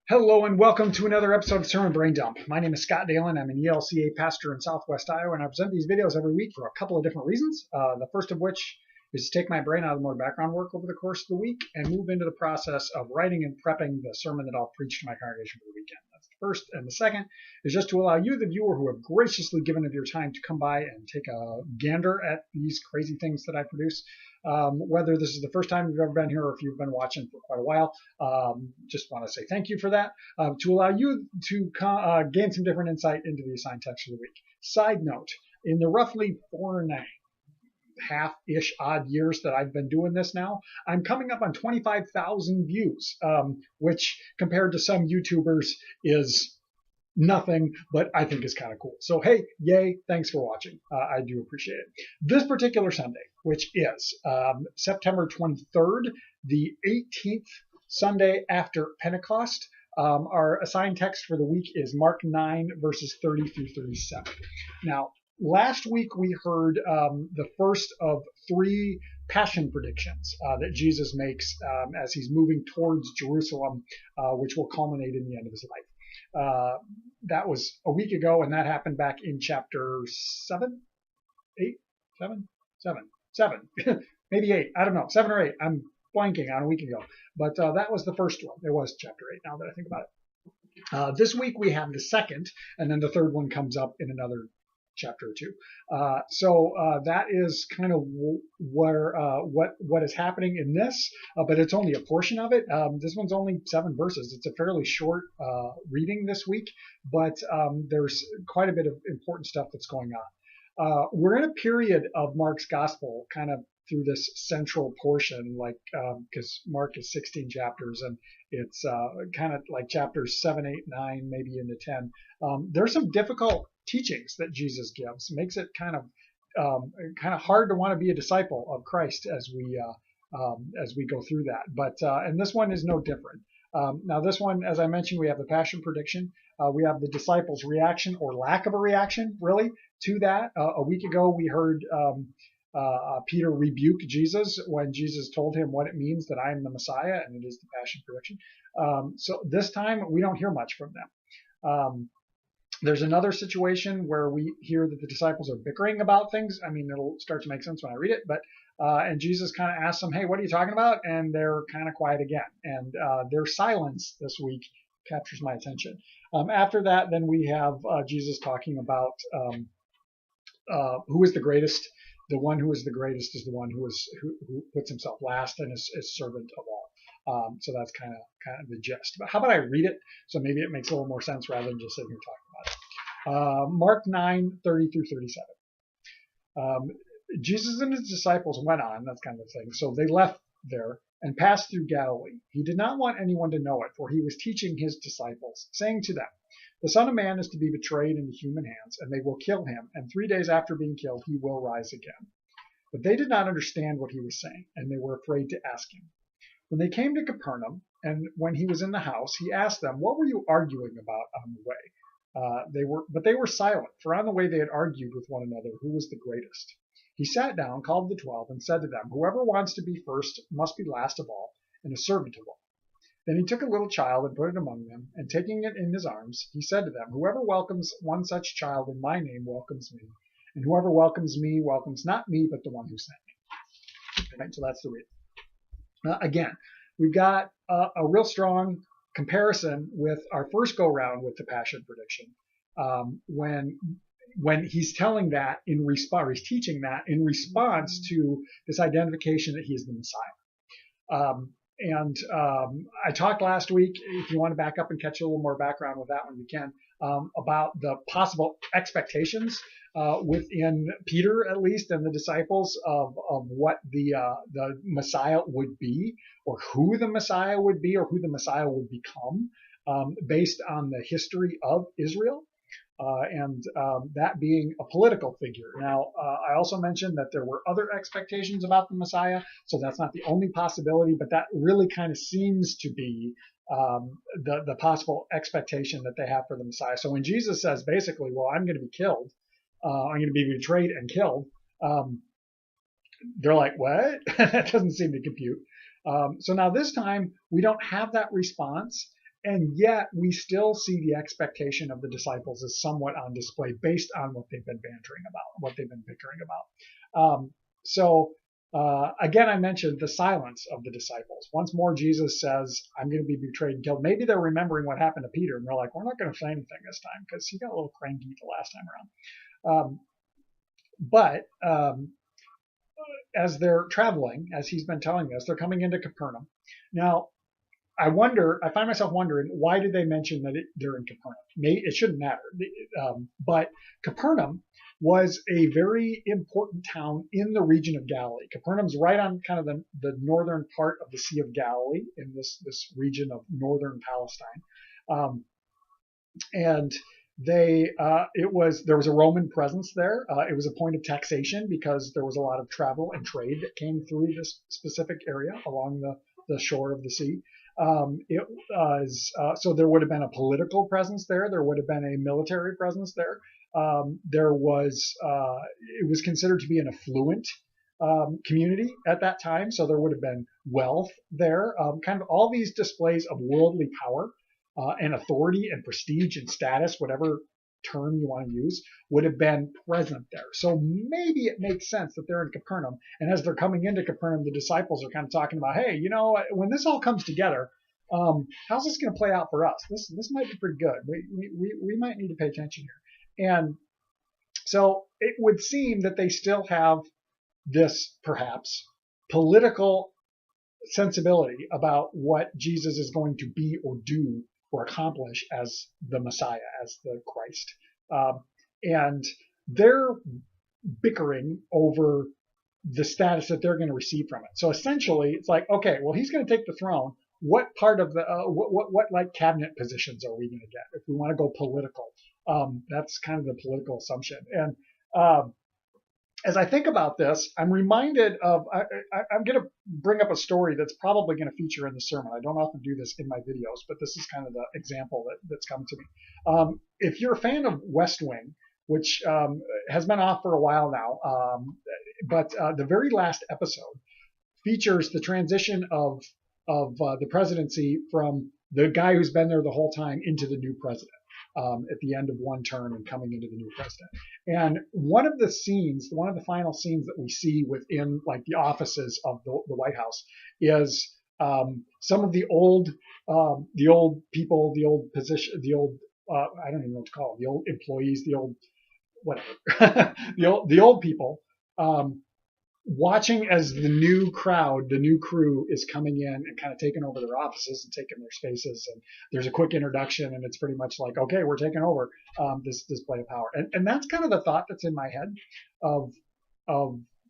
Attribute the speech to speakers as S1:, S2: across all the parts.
S1: Hello and welcome to another episode of Sermon Braindump. My name is Scott Dalen. I'm an ELCA pastor in Southwest Iowa, and I present these videos every week for a couple of different reasons. The first of which is to take my brain out of more background work over the course of the week and move into the process of writing and prepping the sermon that I'll preach to my congregation for the weekend. That's the first. And the second is just to allow you, the viewer, who have graciously given of your time to come by and take a gander at these crazy things that I produce. Whether this is the first time you've ever been here or if you've been watching for quite a while, just want to say thank you for that, to allow you to gain some different insight into the assigned text of the week. Side note, in the roughly 4.5-ish odd years that I've been doing this now, I'm coming up on 25,000 views, which compared to some YouTubers is nothing, but I think is kind of cool. So hey, yay, thanks for watching. I do appreciate it. This particular Sunday, which is September 23rd, the 18th Sunday after Pentecost, our assigned text for the week is Mark 9, verses 30 through 37. Now, last week we heard the first of three passion predictions that Jesus makes as he's moving towards Jerusalem, which will culminate in the end of his life. That was a week ago, and that happened back in chapter 7, 8, 7, maybe 8. I don't know, 7 or 8. I'm blanking on a week ago. But that was the first one. It was chapter 8 now that I think about it. This week we have the second, and then the third one comes up in another chapter or two. So that is kind of where what is happening in this, but it's only a portion of it. This one's only 7 verses. It's a fairly short reading this week, but there's quite a bit of important stuff that's going on. We're in a period of Mark's gospel kind of through this central portion, like because Mark is 16 chapters, and it's kind of like chapters 7, 8, 9, maybe into 10. There's some difficult teachings that Jesus gives. It makes it kind of hard to want to be a disciple of Christ as we go through that. But and this one is no different. Now this one, as I mentioned, we have the passion prediction. We have the disciples' reaction or lack of a reaction, really, to that. A week ago, we heard Peter rebuke Jesus when Jesus told him what it means that I am the Messiah, and it is the passion prediction. So this time, we don't hear much from them. There's another situation where we hear that the disciples are bickering about things. I mean, it'll start to make sense when I read it, but and Jesus kind of asks them, hey, what are you talking about? And they're kind of quiet again. And their silence this week captures my attention. After that, then we have Jesus talking about who is the greatest. The one who is the greatest is the one who puts himself last and is servant of all. So that's kind of the gist. But how about I read it so maybe it makes a little more sense rather than just sitting here talking about it. Mark 9, 30 through 37. Jesus and his disciples went on, that's kind of the thing. So they left there and passed through Galilee. He did not want anyone to know it, for he was teaching his disciples, saying to them, the Son of Man is to be betrayed into human hands, and they will kill him, and 3 days after being killed, he will rise again. But they did not understand what he was saying, and they were afraid to ask him. When they came to Capernaum, and when he was in the house, he asked them, what were you arguing about on the way? But they were silent, for on the way they had argued with one another who was the greatest. He sat down, called the 12, and said to them, whoever wants to be first must be last of all, and a servant of all. Then he took a little child and put it among them, and taking it in his arms, he said to them, whoever welcomes one such child in my name welcomes me, and whoever welcomes me welcomes not me, but the one who sent me. Right, so that's the reading. Again, we've got a real strong comparison with our first go-round with the passion prediction, when he's telling that in response, he's teaching that in response to this identification that he is the Messiah. I talked last week, if you want to back up and catch a little more background with that one, you can, about the possible expectations within Peter, at least, and the disciples of what the Messiah would be, or who the Messiah would be, or who the Messiah would become, based on the history of Israel. And that being a political figure. Now, I also mentioned that there were other expectations about the Messiah, so that's not the only possibility, but that really kind of seems to be the possible expectation that they have for the Messiah. So when Jesus says basically, well, I'm going to be killed, I'm going to be betrayed and killed, they're like, what? That doesn't seem to compute. So now this time, we don't have that response. and yet we still see the expectation of the disciples as somewhat on display based on what they've been bantering about, what they've been bickering about. Again, I mentioned the silence of the disciples. Once more, Jesus says, I'm going to be betrayed and killed. Maybe they're remembering what happened to Peter, and they're like, we're not going to say anything this time because he got a little cranky the last time around. As they're traveling, as he's been telling us, they're coming into Capernaum. Now, I find myself wondering, why did they mention that they're in Capernaum? It shouldn't matter. But Capernaum was a very important town in the region of Galilee. Capernaum's right on kind of the northern part of the Sea of Galilee in this region of northern Palestine. And there was a Roman presence there. It was a point of taxation because there was a lot of travel and trade that came through this specific area along the shore of the sea. So there would have been a political presence there. There would have been a military presence there. It was considered to be an affluent community at that time. So there would have been wealth there. Kind of all these displays of worldly power and authority and prestige and status, whatever term you want to use, would have been present there. So maybe it makes sense that they're in Capernaum. And as they're coming into Capernaum, the disciples are kind of talking about, hey, when this all comes together, how's this going to play out for us? This might be pretty good. We might need to pay attention here. And so it would seem that they still have this, perhaps, political sensibility about what Jesus is going to be or do or accomplish as the Messiah, as the Christ. And they're bickering over the status that they're going to receive from it. So essentially, it's like, okay, well, he's going to take the throne. What part of the what like cabinet positions are we going to get if we want to go political? That's kind of the political assumption. And as I think about this, I'm reminded of, I'm going to bring up a story that's probably going to feature in the sermon. I don't often do this in my videos, but this is kind of the example that's come to me. If you're a fan of West Wing, which has been off for a while now, but the very last episode features the transition of the presidency from the guy who's been there the whole time into the new president. At the end of one term and coming into the new president. And one of the final scenes that we see within like the offices of the White House is some of the old people, the old position, the old, I don't even know what to call them, the old employees, the old, whatever, the old people, watching as the new crowd, the new crew is coming in and kind of taking over their offices and taking their spaces. And there's a quick introduction and it's pretty much like, okay, we're taking over this display of power. And that's kind of the thought that's in my head of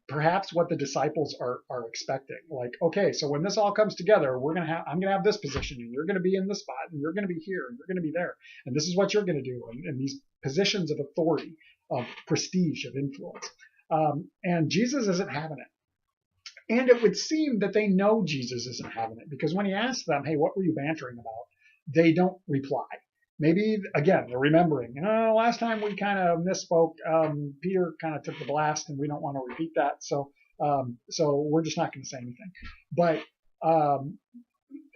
S1: perhaps what the disciples are expecting. Like, okay, so when this all comes together, I'm going to have this position and you're going to be in this spot and you're going to be here and you're going to be there. And this is what you're going to do. And these positions of authority, of prestige, of influence. And Jesus isn't having it. And it would seem that they know Jesus isn't having it because when he asks them, hey, what were you bantering about? They don't reply. Maybe, again, they're remembering, last time we kind of misspoke. Peter kind of took the blast and we don't want to repeat that. So we're just not going to say anything. But,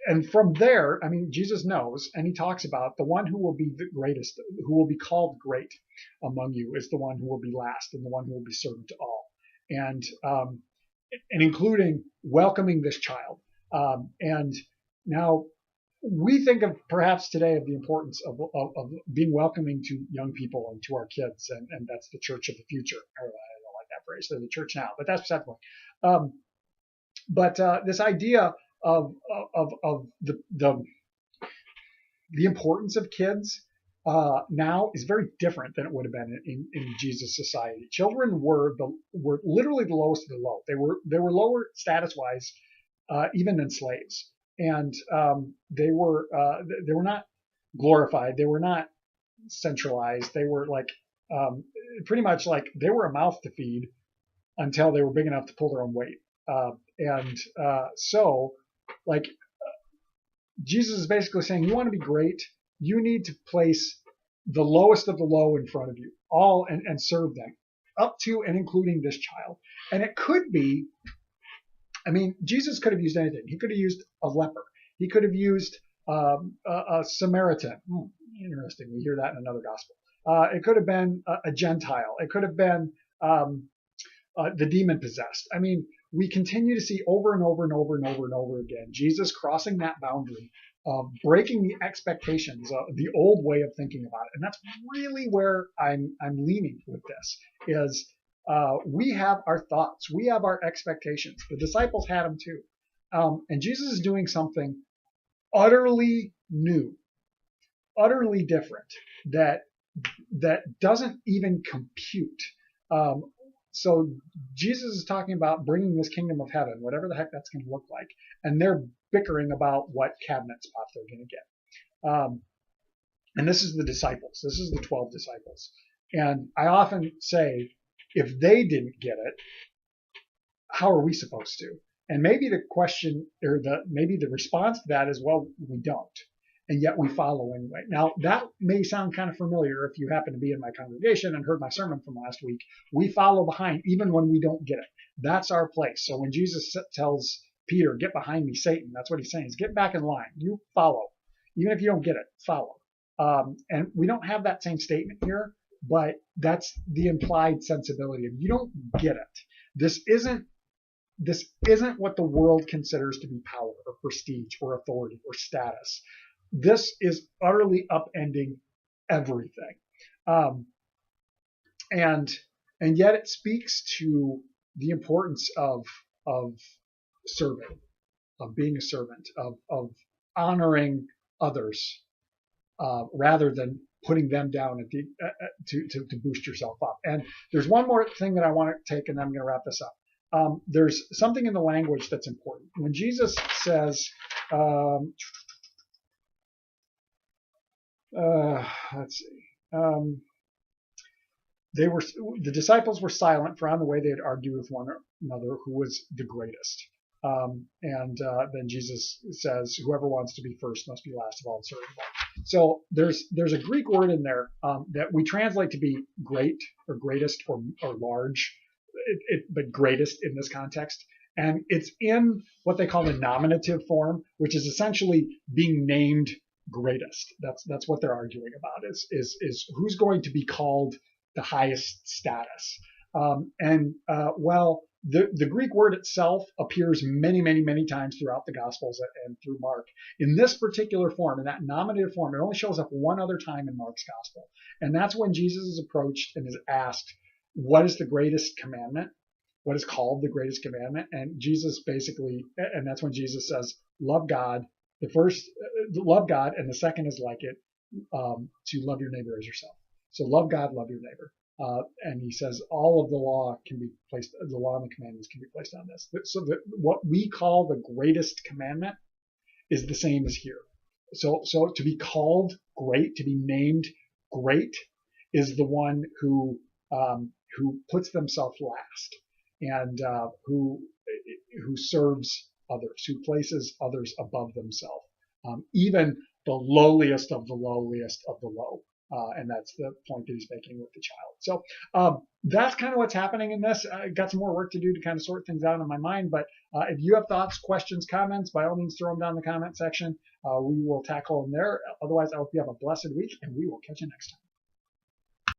S1: and from there, I mean, Jesus knows, and he talks about the one who will be the greatest, who will be called great among you is the one who will be last and the one who will be servant to all. And including welcoming this child. And now we think of perhaps today of the importance of being welcoming to young people and to our kids. And that's the church of the future. I don't like that phrase. They're the church now, but that's beside the point. But this idea of the importance of kids now is very different than it would have been in Jesus' society. Children were literally the lowest of the low. They were lower status wise even than slaves, and they were not glorified. They were not centralized. They were like pretty much like they were a mouth to feed until they were big enough to pull their own weight. So like Jesus is basically saying, you want to be great, you need to place the lowest of the low in front of you, all and serve them, up to and including this child. And it could be, I mean, Jesus could have used anything. He could have used a leper. He could have used a Samaritan. Interesting. We hear that in another gospel. It could have been a Gentile. It could have been the demon possessed. I mean, we continue to see over and over and over and over and over again Jesus crossing that boundary of breaking the expectations of the old way of thinking about it. And that's really where I'm leaning with this is we have our thoughts, we have our expectations. The disciples had them too. And Jesus is doing something utterly new, utterly different that doesn't even compute. So Jesus is talking about bringing this kingdom of heaven, whatever the heck that's going to look like, and they're bickering about what cabinet spot they're going to get. And this is the disciples. This is the 12 disciples. And I often say, if they didn't get it, how are we supposed to? And maybe the question or maybe the response to that is, well, we don't. And yet we follow anyway. Now, that may sound kind of familiar if you happen to be in my congregation and heard my sermon from last week. We follow behind even when we don't get it. That's our place. So when Jesus tells Peter, get behind me, Satan, that's what he's saying is get back in line. You follow. Even if you don't get it, follow. And we don't have that same statement here, but that's the implied sensibility of you don't get it. This isn't what the world considers to be power or prestige or authority or status. This is utterly upending everything. And yet it speaks to the importance of serving, of being a servant, of honoring others, rather than putting them down at to boost yourself up. And there's one more thing that I want to take, and then I'm going to wrap this up. There's something in the language that's important. When Jesus says, let's see. The disciples were silent for on the way they had argued with one another who was the greatest. Then Jesus says, whoever wants to be first must be last of all and servant of all. So there's a Greek word in there that we translate to be great or greatest or large, but greatest in this context. And it's in what they call the nominative form, which is essentially being named greatest. That's what they're arguing about is who's going to be called the highest status. Well, the Greek word itself appears many, many, many times throughout the Gospels and through Mark. In this particular form, in that nominative form, it only shows up one other time in Mark's Gospel. And that's when Jesus is approached and is asked, what is the greatest commandment? What is called the greatest commandment? And Jesus basically, and that's when Jesus says, love God. The first, love God, and the second is like it, to love your neighbor as yourself. So love God, love your neighbor. And he says all of the law can be placed, the law and the commandments can be placed on this. So that what we call the greatest commandment is the same as here. So to be called great, to be named great, is the one who puts themselves last and who serves others, who places others above themselves, even the lowliest of the lowliest of the low. And that's the point that he's making with the child. So that's kind of what's happening in this. I got some more work to do to kind of sort things out in my mind. But if you have thoughts, questions, comments, by all means, throw them down in the comment section. We will tackle them there. Otherwise, I hope you have a blessed week, and we will catch you next time.